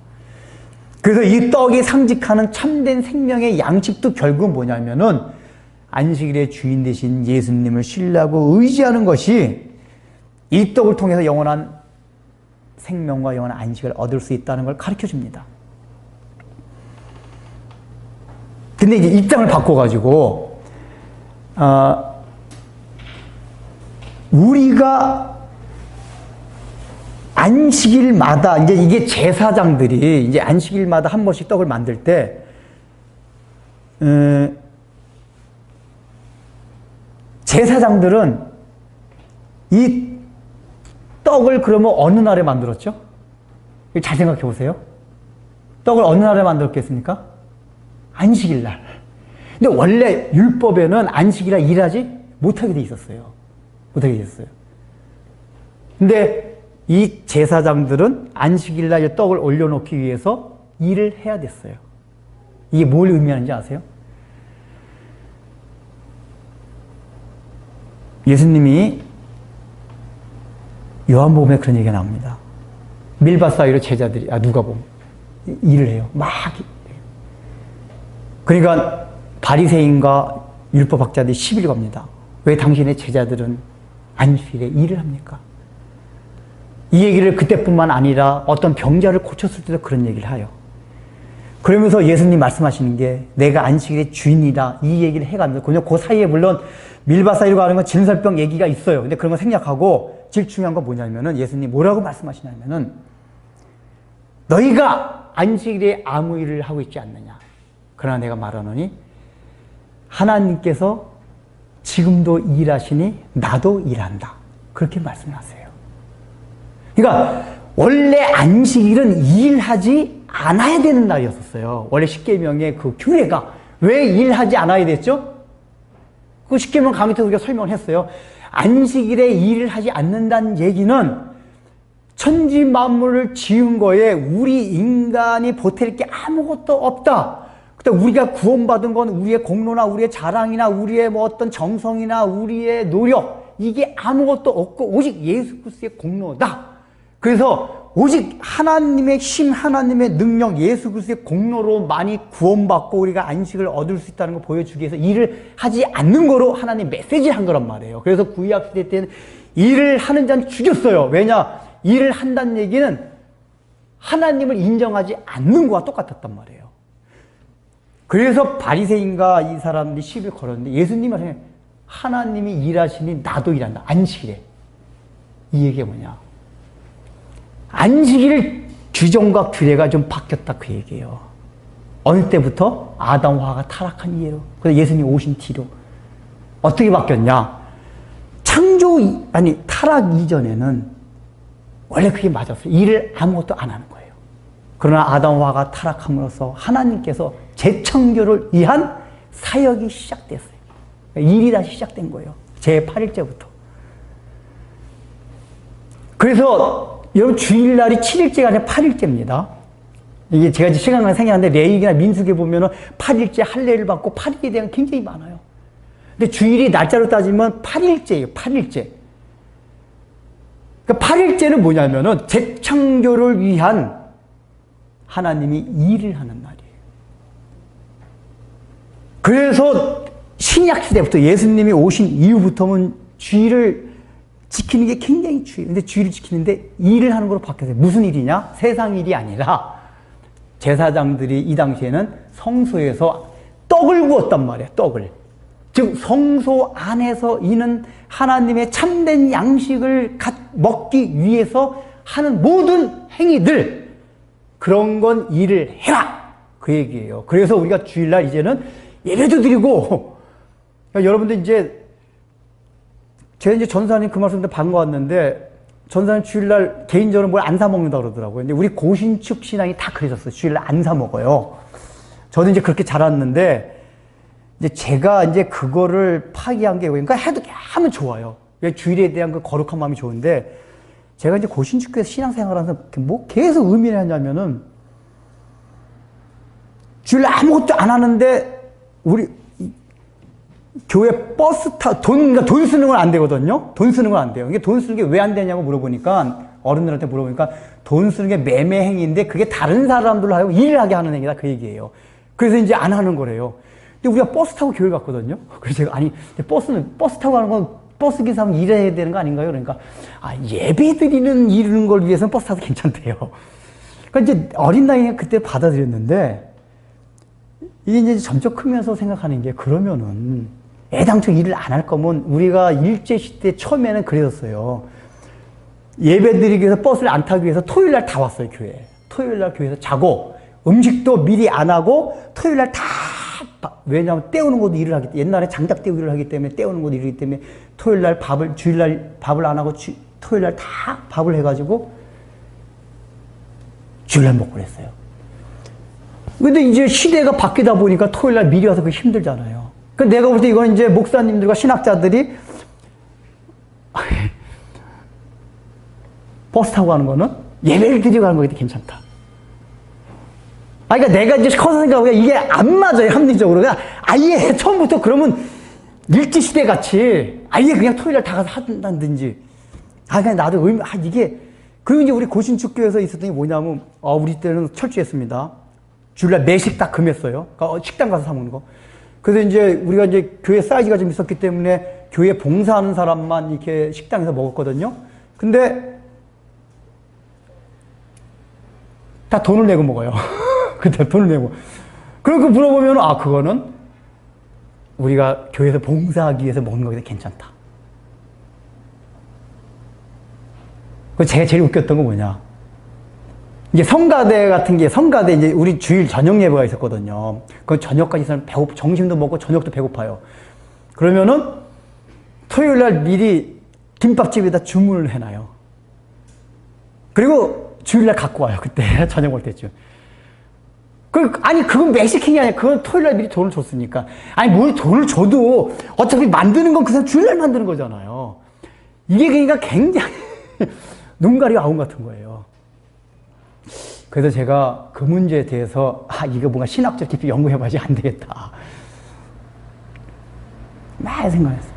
그래서 이 떡이 상징하는 참된 생명의 양식도 결국은 뭐냐면은 안식일의 주인 되신 예수님을 신뢰하고 의지하는 것이 이 떡을 통해서 영원한 생명과 영원한 안식을 얻을 수 있다는 걸 가르쳐 줍니다. 근데 이제 입장을 바꿔가지고, 우리가 안식일마다, 이제 이게 제사장들이 이제 안식일마다 한 번씩 떡을 만들 때, 제사장들은 이 떡을 그러면 어느 날에 만들었죠? 잘 생각해 보세요. 떡을 어느 날에 만들었겠습니까? 안식일 날. 근데 원래 율법에는 안식일날 일하지 못하게 돼 있었어요. 못하게 돼 있었어요. 근데 이 제사장들은 안식일날 떡을 올려놓기 위해서 일을 해야 됐어요. 이게 뭘 의미하는지 아세요? 예수님이 요한복음에 그런 얘기가 나옵니다. 밀밭 사이로 제자들이, 누가복음, 일을 해요. 막. 그러니까 바리새인과 율법학자들이 시비를 겁니다. 왜 당신의 제자들은 안식일에 일을 합니까? 이 얘기를 그때뿐만 아니라 어떤 병자를 고쳤을 때도 그런 얘기를 해요. 그러면서 예수님 말씀하시는 게 내가 안식일의 주인이다 이 얘기를 해가면서 그 사이에 물론 밀밭 사이로 가는 건 진설병 얘기가 있어요. 근데 그런 거 생략하고 제일 중요한 건 뭐냐면은 예수님 뭐라고 말씀하시냐면은 너희가 안식일에 아무 일을 하고 있지 않느냐. 그러나 내가 말하노니 하나님께서 지금도 일하시니 나도 일한다. 그렇게 말씀하세요. 그러니까 원래 안식일은 일하지 않아야 되는 날이었었어요. 원래 십계명의 그 규례가 왜 일하지 않아야 됐죠? 그 십계명 강의 때 우리가 설명을 했어요. 안식일에 일을 하지 않는다는 얘기는 천지 만물을 지은 거에 우리 인간이 보탤 게 아무것도 없다. 그때 우리가 구원받은 건 우리의 공로나 우리의 자랑이나 우리의 뭐 어떤 정성이나 우리의 노력, 이게 아무것도 없고 오직 예수 그리스도의 공로다. 그래서 오직 하나님의 힘, 하나님의 능력, 예수 그리스도의 공로로 많이 구원받고 우리가 안식을 얻을 수 있다는 걸 보여주기 위해서 일을 하지 않는 거로 하나님 메시지를 한 거란 말이에요. 그래서 구약 시대 때는 일을 하는 자는 죽였어요. 왜냐? 일을 한다는 얘기는 하나님을 인정하지 않는 거와 똑같았단 말이에요. 그래서 바리새인과 이 사람들이 시비를 걸었는데 예수님이 하시는 하나님이 일하시니 나도 일한다. 안식일에. 이 얘기가 뭐냐? 안식일 규정과 규례가 좀 바뀌었다 그 얘기예요. 어느 때부터? 아담과 타락한 이후로. 그래서 예수님 오신 뒤로. 어떻게 바뀌었냐? 타락 이전에는 원래 그게 맞았어요. 일을 아무것도 안 하는 거예요. 그러나 아담과 타락함으로써 하나님께서 재창조를 위한 사역이 시작됐어요. 일이 다시 시작된 거예요. 제8일째부터. 그래서 여러분 주일날이 7일째가 아니라 8일째입니다. 이게 제가 지금 시간만 생각하는데 레위기나 민수기에 보면은 8일째 할례를 받고 8일에 대한 굉장히 많아요. 근데 주일이 날짜로 따지면 8일째예요. 8일째. 그러니까 8일째는 뭐냐면은 재창조를 위한 하나님이 일을 하는 날이에요. 그래서 신약 시대부터 예수님이 오신 이후부터는 주일을 지키는 게 굉장히 중요해요. 근데 주일을 지키는데 일을 하는 걸로 바뀌었어요. 무슨 일이냐? 세상 일이 아니라 제사장들이 이 당시에는 성소에서 떡을 구웠단 말이에요. 떡을. 즉 성소 안에서 이는 하나님의 참된 양식을 먹기 위해서 하는 모든 행위들, 그런 건 일을 해라 그 얘기예요. 그래서 우리가 주일날 이제는 예배도 드리고, 그러니까 여러분들 제가 이제 전사님 그 말씀 때 반가웠는데, 전사님 주일날 개인적으로 뭘 안 사먹는다 그러더라고요. 근데 우리 고신축 신앙이 다 그러셨어요. 주일날 안 사먹어요. 저도 이제 그렇게 자랐는데, 이제 제가 이제 그거를 파기한 게, 그러니까 하면 좋아요. 주일에 대한 그 거룩한 마음이 좋은데, 제가 이제 고신축교에서 신앙생활 하면서 뭐 계속 의미를 하냐면은, 주일날 아무것도 안 하는데, 우리, 교회 버스 그러니까 돈 쓰는 건 안 되거든요? 돈 쓰는 건 안 돼요. 이게 돈 쓰는 게 왜 안 되냐고 물어보니까, 어른들한테 물어보니까, 돈 쓰는 게 매매 행위인데, 그게 다른 사람들로 하여금 일을 하게 하는 행위다. 그 얘기예요. 그래서 이제 안 하는 거래요. 근데 우리가 버스 타고 교회 갔거든요? 그래서 제가, 아니, 버스 타고 가는 건 버스 기사하면 일해야 되는 거 아닌가요? 그러니까, 예배 드리는 이루는 걸 위해서는 버스 타도 괜찮대요. 그러니까 이제 어린 나이에 그때 받아들였는데, 이게 이제 점점 크면서 생각하는 게, 그러면은, 애당초 일을 안 할 거면, 우리가 일제시대 처음에는 그랬었어요. 예배 드리기 위해서 버스를 안 타기 위해서 토요일 날 다 왔어요, 교회에. 토요일 날 교회에서 자고, 음식도 미리 안 하고, 토요일 날 다, 왜냐하면 때우는 것도 일을 하기 때문에, 옛날에 장작 때우기 일을 하기 때문에, 때우는 것도 일을 하기 때문에, 토요일 날 주일 날 밥을 안 하고, 토요일 날 다 밥을 해가지고, 주일 날 먹고 그랬어요. 근데 이제 시대가 바뀌다 보니까 토요일 날 미리 와서 그게 힘들잖아요. 그러니까 내가 볼 때 이건 이제 목사님들과 신학자들이 버스 타고 가는 거는 예배를 드리고 가는 거기 때문에 괜찮다. 그러니까 내가 이제 커서 생각하면 이게 안 맞아요, 합리적으로. 그냥 아예 처음부터 그러면 일제시대 같이 아예 그냥 토요일 날 다 가서 한다든지. 그냥 나도 이게. 그리고 이제 우리 고신축교에서 있었던 게 뭐냐면, 우리 때는 철저했습니다. 주일날 매식 딱 금했어요. 그러니까 식당 가서 사먹는 거. 그래서 이제 우리가 이제 교회 사이즈가 좀 있었기 때문에 교회 봉사하는 사람만 이렇게 식당에서 먹었거든요. 근데 다 돈을 내고 먹어요. 그때 돈을 내고. 그러고 물어보면, 그거는 우리가 교회에서 봉사하기 위해서 먹는 거기 때문에 괜찮다. 그 제가 제일 웃겼던 건 뭐냐. 이제 성가대 같은 게, 성가대 이제 우리 주일 저녁 예배가 있었거든요. 그 저녁까지 있으면 점심도 먹고 저녁도 배고파요. 그러면은 토요일 날 미리 김밥집에다 주문을 해놔요. 그리고 주일 날 갖고 와요. 그때 저녁 올 때쯤. 그건 매식행위 아니야. 그건 토요일 날 미리 돈을 줬으니까. 뭘 돈을 줘도 어차피 만드는 건 그 사람 주일 날 만드는 거잖아요. 이게 그러니까 굉장히 눈 가리고 아웅 같은 거예요. 그래서 제가 그 문제에 대해서 이거 뭔가 신학적 깊이 연구해봐야지 안 되겠다. 많이 생각했어요.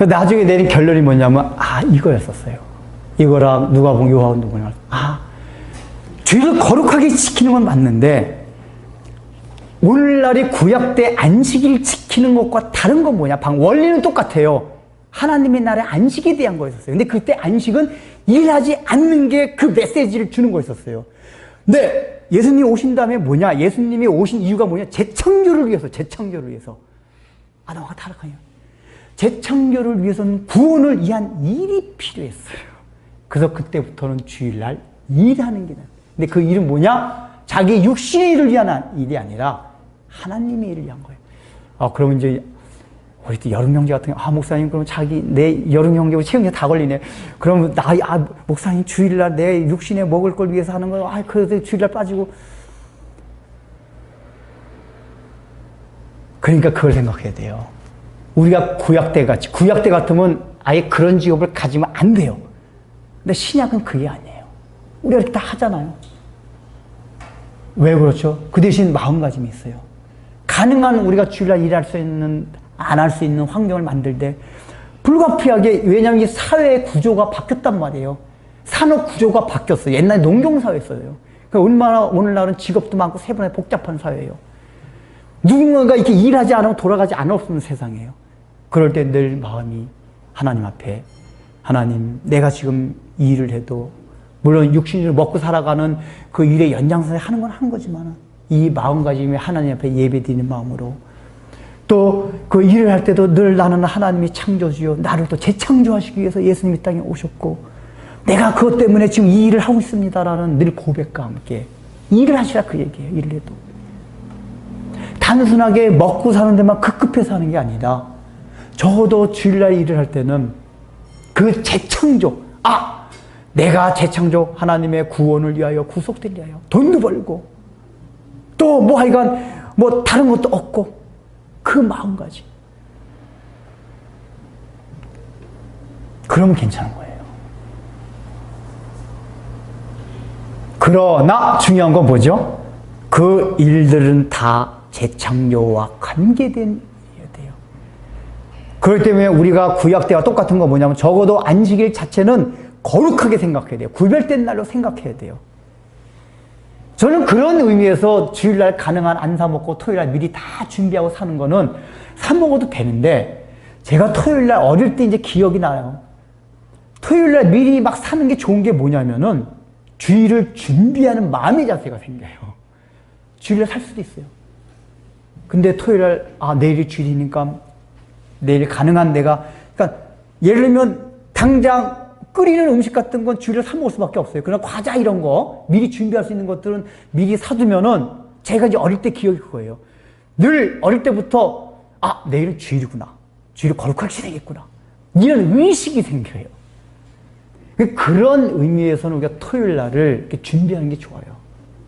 나중에 내린 결론이 뭐냐면 이거였었어요. 이거랑 누가복음, 요한복음. 주일을 거룩하게 지키는 건 맞는데 오늘날의 구약 때 안식일 지키는 것과 다른 건 뭐냐? 원리는 똑같아요. 하나님의 나라의 안식에 대한 거였었어요. 근데 그때 안식은 일하지 않는 게 그 메시지를 주는 거였었어요. 근데 예수님이 오신 다음에 뭐냐? 예수님이 오신 이유가 뭐냐? 재창조를 위해서, 재창조를 위해서. 아담과 타락하냐? 재창조를 위해서는 구원을 위한 일이 필요했어요. 그래서 그때부터는 주일날 일하는 게 나아요. 근데 그 일은 뭐냐? 자기 육신의 일을 위한 일이 아니라 하나님의 일을 위한 거예요. 그러면 이제 우리 또 여름 형제 같은 경우, 목사님, 그럼 내 여름 형제고 채영 형제 다 걸리네. 그러면 목사님 주일날 내 육신에 먹을 걸 위해서 하는 거예요. 그래서 주일날 빠지고. 그러니까 그걸 생각해야 돼요. 우리가 구약 때 같으면 아예 그런 직업을 가지면 안 돼요. 근데 신약은 그게 아니에요. 우리가 이렇게 다 하잖아요. 왜 그렇죠? 그 대신 마음가짐이 있어요. 가능한 우리가 주일날 일할 수 있는, 안 할 수 있는 환경을 만들 때 불가피하게, 왜냐하면 이 사회의 구조가 바뀌었단 말이에요. 산업 구조가 바뀌었어요. 옛날에 농경사회였어요. 그러니까 얼마나 오늘날은 직업도 많고 세분화에 복잡한 사회예요. 누군가가 이렇게 일하지 않으면 돌아가지 않았는 세상이에요. 그럴 때 늘 마음이 하나님 앞에, 하나님, 내가 지금 이 일을 해도 물론 육신으로 먹고 살아가는 그 일의 연장선에 하는 건 한 거지만 이 마음가짐이 하나님 앞에 예배드리는 마음으로, 또 그 일을 할 때도 늘 나는 하나님이 창조주요, 나를 또 재창조하시기 위해서 예수님이 땅에 오셨고 내가 그것 때문에 지금 이 일을 하고 있습니다라는 늘 고백과 함께 일을 하시라, 그 얘기예요. 일을 해도 단순하게 먹고 사는 데만 급급해서 하는 게 아니라 적어도 주일날 일을 할 때는 그 재창조, 내가 재창조, 하나님의 구원을 위하여, 구속되기 위하여 돈도 벌고 또 뭐 하여간 뭐 다른 것도 얻고, 그 마음가짐. 그러면 괜찮은 거예요. 그러나 중요한 건 뭐죠? 그 일들은 다 재창조와 관계된 일이어야 돼요. 그렇기 때문에 우리가 구약 때와 똑같은 건 뭐냐면 적어도 안식일 자체는 거룩하게 생각해야 돼요. 구별된 날로 생각해야 돼요. 저는 그런 의미에서 주일날 가능한 안 사먹고 토요일날 미리 다 준비하고 사는 거는 사먹어도 되는데, 제가 토요일날 어릴 때 이제 기억이 나요. 토요일날 미리 막 사는 게 좋은 게 뭐냐면은 주일을 준비하는 마음의 자세가 생겨요. 주일날 살 수도 있어요. 근데 토요일날 내일이 주일이니까 내일 가능한 내가, 그러니까 예를 들면 당장 끓이는 음식 같은 건 주일에 사 먹을 수밖에 없어요. 그러나 과자 이런 거 미리 준비할 수 있는 것들은 미리 사두면은, 제가 이제 어릴 때 기억이 그거예요. 늘 어릴 때부터 내일은 주일이구나, 주일을 거룩하게 지내겠구나, 이런 의식이 생겨요. 그런 의미에서는 우리가 토요일 날을 이렇게 준비하는 게 좋아요.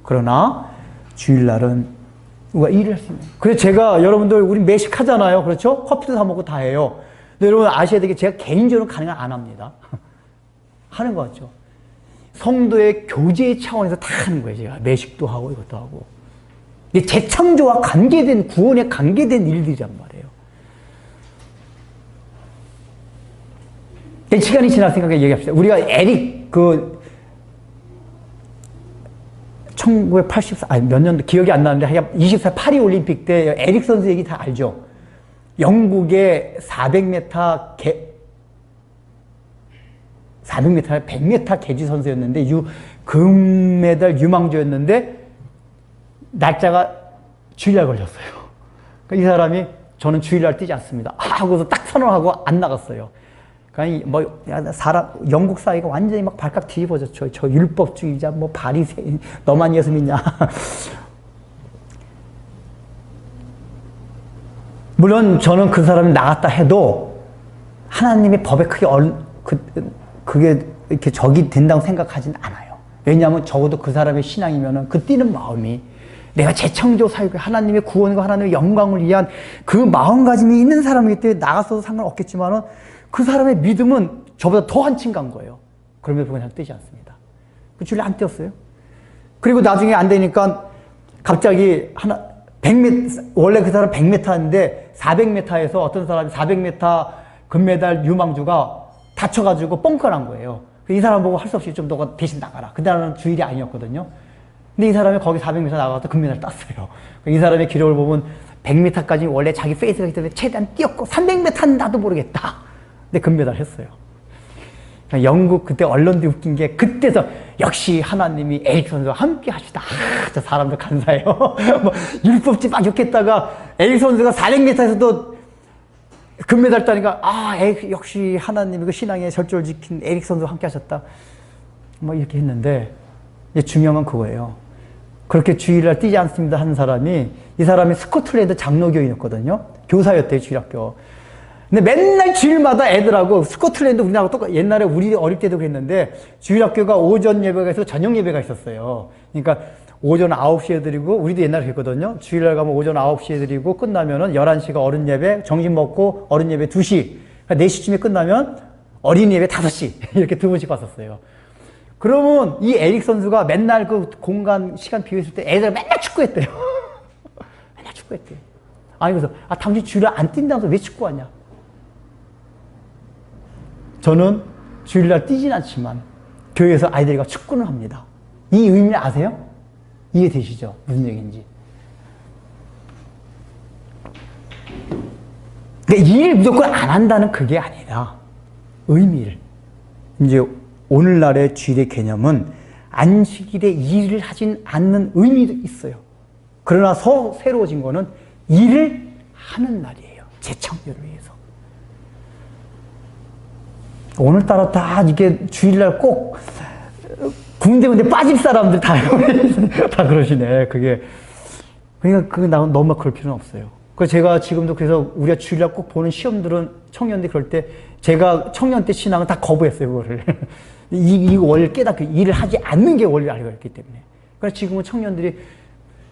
그러나 주일 날은 우리가 일을 할 수 있는. 그래서 제가, 여러분들 우리 매식 하잖아요. 그렇죠? 커피도 사 먹고 다 해요. 근데 여러분 아셔야 되게, 제가 개인적으로 가능한 안 합니다. 하는 것 같죠. 성도의 교제의 차원에서 다 하는 거예요. 제가 매식도 하고 이것도 하고. 이게 재창조와 관계된, 구원에 관계된 일들이란 말이에요. 시간이 지날 생각에 얘기합시다. 우리가 에릭 1984, 몇 년도 기억이 안 나는데 24 파리 올림픽 때 에릭 선수 얘기 다 알죠? 영국의 400m 100m 계주 선수였는데 금메달 유망주였는데 날짜가 주일날 걸렸어요. 그러니까 이 사람이 저는 주일날 뛰지 않습니다 하고서 딱 선언하고 안 나갔어요. 그러니까 뭐 영국 사회가 완전히 막 발칵 뒤집어졌죠. 저 율법주의자, 뭐 바리새인, 너만 예수 믿냐. 물론 저는 그 사람이 나갔다 해도 하나님의 법에 크게 그게 이렇게 적이 된다고 생각하진 않아요. 왜냐하면 적어도 그 사람의 신앙이면은 그 뛰는 마음이 내가 재창조 사역을 하나님의 구원과 하나님의 영광을 위한 그 마음가짐이 있는 사람이기 때문에 나갔어도 상관없겠지만은 그 사람의 믿음은 저보다 더 한층 간 거예요. 그럼에도 불구하고 뜨지 않습니다. 그 줄이 안 떴어요. 그리고 나중에 안 되니까 갑자기 100m, 원래 그 사람 100m인데 400m에서 어떤 사람이 400m 금메달 유망주가 다쳐가지고 뻥커난 거예요. 이 사람 보고 할 수 없이 좀 너가 대신 나가라. 그날은 주일이 아니었거든요. 근데 이 사람이 거기 400m 나가서 금메달 땄어요. 이 사람의 기록을 보면 100m까지 원래 자기 페이스가 있기 때문에 최대한 뛰었고 300m는 나도 모르겠다. 근데 금메달 했어요. 영국 그때 언론들이 웃긴 게 그때서 역시 하나님이 에릭 선수와 함께 하시다. 저 사람들 간사해요. 뭐 율법지 막 욕했다가 에릭 선수가 400m에서도 금메달 따니까 역시 하나님이 그 신앙의 절조를 지킨 에릭 선수와 함께 하셨다. 뭐 이렇게 했는데 중요한 건 그거예요. 그렇게 주일날 뛰지 않습니다 하는 사람이 이 사람이 스코틀랜드 장로교인이었거든요. 교사였대요, 주일학교. 근데 맨날 주일마다 애들하고 스코틀랜드 우리나라하고 똑같 옛날에 우리 어릴 때도 그랬는데 주일학교가 오전 예배가 있어서 저녁 예배가 있었어요. 그러니까 오전 9시에 드리고 우리도 옛날에 그랬거든요. 주일날 가면 오전 9시에 드리고 끝나면은 11시가 어른 예배, 점심 먹고 어른 예배 2시. 그러니까 4시쯤에 끝나면 어린 예배 5시. 이렇게 2번씩 봤었어요. 그러면 이 에릭 선수가 맨날 그 공간, 시간 비워있을 때 애들 맨날 축구했대요. 맨날 축구했대요. 아니, 그래서, 당신 주일날 안 뛴다면서 왜 축구 하냐? 저는 주일날 뛰진 않지만 교회에서 아이들과 축구는 합니다. 이 의미 아세요? 이해되시죠? 무슨 얘기인지. 그러니까 일을 무조건 안 한다는 그게 아니라 의미를. 이제 오늘날의 주일의 개념은 안식일에 일을 하진 않는 의미도 있어요. 그러나 새로워진 거는 일을 하는 날이에요. 재창조를 위해서. 오늘따라 다 이게 주일날 꼭 군대 빠질 사람들 다 그러시네. 그게. 그러니까 그게 너무 그럴 필요는 없어요. 그래서 제가 지금도 그래서 우리가 주일날 꼭 보는 시험들은 청년들이 그럴 때 제가 청년 때 신앙을 다 거부했어요, 그거를. 이 원리를 깨닫고 일을 하지 않는 게 원리를 알고 있기 때문에. 그래서 지금은 청년들이,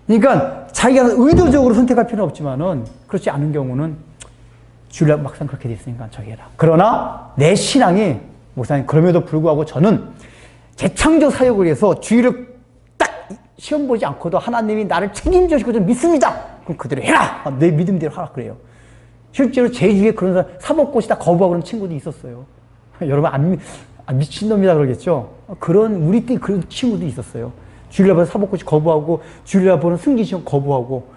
그러니까 자기가 의도적으로 선택할 필요는 없지만은 그렇지 않은 경우는 주일날 막상 그렇게 됐으니까 저기 해라. 그러나 내 신앙이, 목사님, 그럼에도 불구하고 저는 재창조 사역을 위해서 주일을 딱 시험 보지 않고도 하나님이 나를 책임져 주시고 좀 믿습니다. 그럼 그대로 해라. 내 믿음대로 하라 그래요. 실제로 제 주위에 그런 사람, 사법고시 다 거부하고 그런 친구도 있었어요. 여러분 미친놈이다 그러겠죠? 우리 때 그런 친구도 있었어요. 주일날 보는 사법고시 거부하고, 주일날 보는 승기시험 거부하고.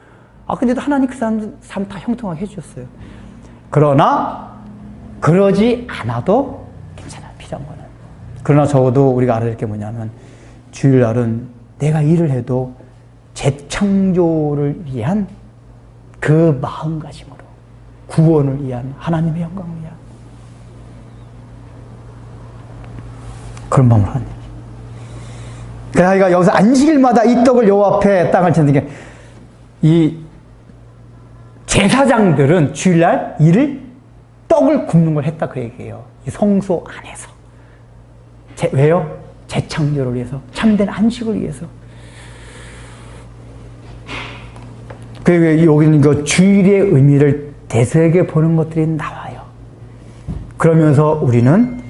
근데도 하나님 그 사람 다 형통하게 해주셨어요. 그러나, 그러지 않아도 괜찮아요, 필요한 거는. 그러나 적어도 우리가 알아야 될 게 뭐냐면, 주일날은 내가 일을 해도 재창조를 위한 그 마음가짐으로, 구원을 위한, 하나님의 영광을 위한 그런 마음을 하는 얘기. 그러니까 여기서 안식일마다 이 떡을 여호와 앞에 땅을 치는 게, 이 제사장들은 주일날 떡을 굽는 걸 했다 그 얘기예요. 이 성소 안에서. 왜요? 재창조를 위해서, 참된 안식을 위해서. 그리고 여기는 주일의 의미를 되새겨 보는 것들이 나와요. 그러면서 우리는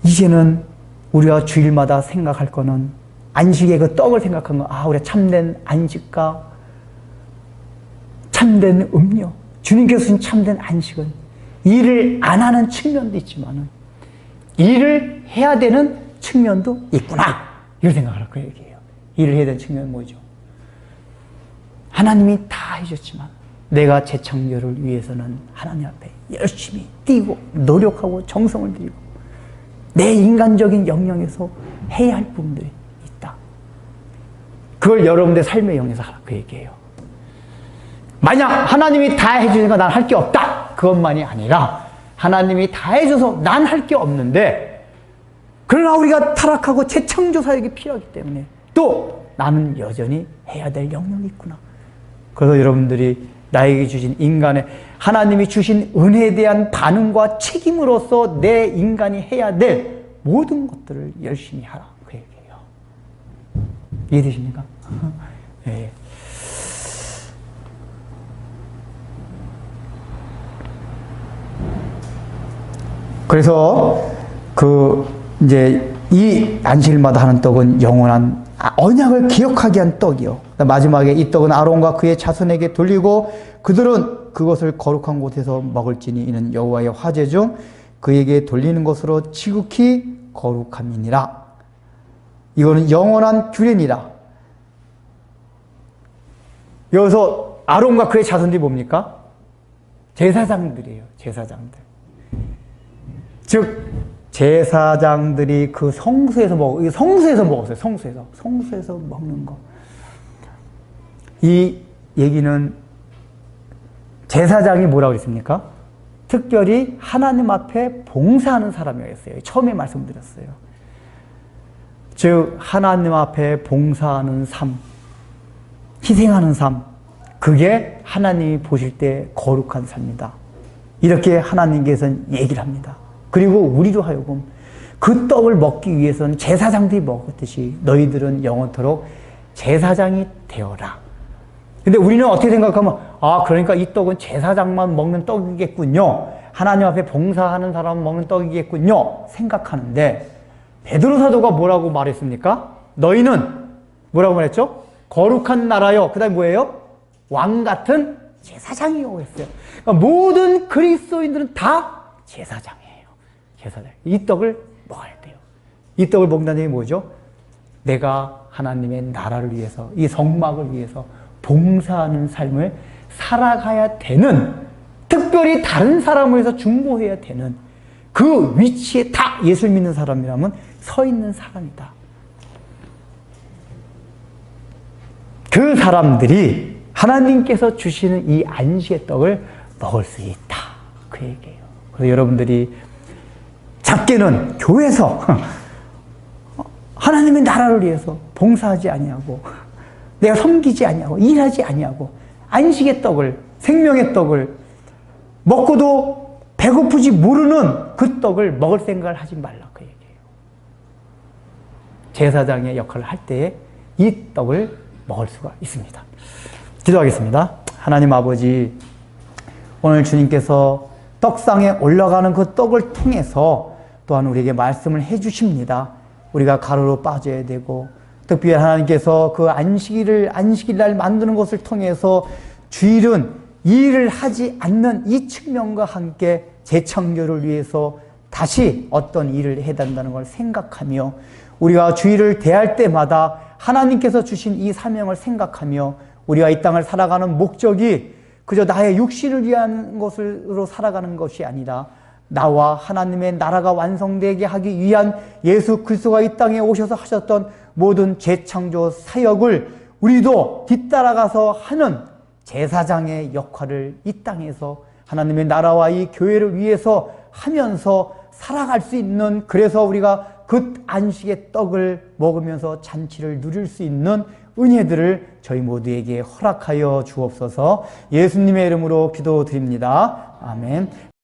이제는 우리가 주일마다 생각할 거는 안식의 그 떡을 생각한 거, 우리가 참된 안식과 참된 음료, 주님께서 주신 참된 안식은 일을 안 하는 측면도 있지만은 일을 해야 되는 측면도 있구나. 이걸 생각하라 그 얘기예요. 일을 해야 되는 측면은 뭐죠? 하나님이 다 해줬지만 내가 재창조를 위해서는 하나님 앞에 열심히 뛰고 노력하고 정성을 들이고 내 인간적인 영역에서 해야 할 부분들이 있다. 그걸 여러분의 삶의 영역에서 하라 그 얘기예요. 만약 하나님이 다 해주니까 난 할 게 없다. 그것만이 아니라 하나님이 다 해줘서 난 할 게 없는데, 그러나 우리가 타락하고 재창조 사역이 필요하기 때문에 또 나는 여전히 해야 될 영역이 있구나. 그래서 여러분들이 나에게 주신 인간의, 하나님이 주신 은혜에 대한 반응과 책임으로서 내 인간이 해야 될 모든 것들을 열심히 하라 그 얘기예요. 이해되십니까? 예. 그래서 이제 이 안식일마다 하는 떡은 영원한 언약을 기억하게 한 떡이요. 마지막에 이 떡은 아론과 그의 자손에게 돌리고 그들은 그것을 거룩한 곳에서 먹을지니 이는 여호와의 화제 중 그에게 돌리는 것으로 지극히 거룩함이니라. 이거는 영원한 규례니라. 여기서 아론과 그의 자손들이 뭡니까? 제사장들이에요. 제사장들. 즉 제사장들이 그 성소에서 먹었어요. 성소에서 먹는 거. 이 얘기는 제사장이 뭐라고 그랬습니까? 특별히 하나님 앞에 봉사하는 사람이었어요. 처음에 말씀드렸어요. 즉 하나님 앞에 봉사하는 삶, 희생하는 삶, 그게 하나님이 보실 때 거룩한 삶이다. 이렇게 하나님께서는 얘기를 합니다. 그리고 우리로 하여금 그 떡을 먹기 위해서는 제사장들이 먹었듯이 너희들은 영원토록 제사장이 되어라. 근데 우리는 어떻게 생각하면 그러니까 이 떡은 제사장만 먹는 떡이겠군요. 하나님 앞에 봉사하는 사람 먹는 떡이겠군요. 생각하는데 베드로 사도가 뭐라고 말했습니까? 너희는 뭐라고 말했죠? 거룩한 나라요. 그 다음에 뭐예요? 왕 같은 제사장이요 했어요. 그러니까 모든 그리스도인들은 다 제사장이에요. 제사장. 이 떡을 먹어야 돼요. 이 떡을 먹는다는 얘기 뭐죠? 내가 하나님의 나라를 위해서, 이 성막을 위해서 봉사하는 삶을 살아가야 되는, 특별히 다른 사람을 위해서 중보해야 되는 그 위치에 다 예수를 믿는 사람이라면 서 있는 사람이다. 그 사람들이 하나님께서 주시는 이 안식의 떡을 먹을 수 있다. 그 얘기예요. 그래서 여러분들이 작게는 교회에서 하나님의 나라를 위해서 봉사하지 아니하고 내가 섬기지 아니하고 일하지 아니하고 안식의 떡을, 생명의 떡을 먹고도 배고프지 모르는 그 떡을 먹을 생각을 하지 말라. 그 얘기예요. 제사장의 역할을 할 때에 이 떡을 먹을 수가 있습니다. 기도하겠습니다. 하나님 아버지, 오늘 주님께서 떡상에 올라가는 그 떡을 통해서 또한 우리에게 말씀을 해주십니다. 우리가 가루로 빠져야 되고, 특별히 하나님께서 그 안식일날 만드는 것을 통해서 주일은 일을 하지 않는 이 측면과 함께 재창조를 위해서 다시 어떤 일을 해야 된다는 걸 생각하며, 우리가 주일을 대할 때마다 하나님께서 주신 이 사명을 생각하며, 우리가 이 땅을 살아가는 목적이 그저 나의 육신을 위한 것으로 살아가는 것이 아니라 나와 하나님의 나라가 완성되게 하기 위한 예수 그리스도가 이 땅에 오셔서 하셨던 모든 재창조 사역을 우리도 뒤따라가서 하는 제사장의 역할을 이 땅에서 하나님의 나라와 이 교회를 위해서 하면서 살아갈 수 있는, 그래서 우리가 그 안식의 떡을 먹으면서 잔치를 누릴 수 있는 은혜들을 저희 모두에게 허락하여 주옵소서. 예수님의 이름으로 기도드립니다. 아멘.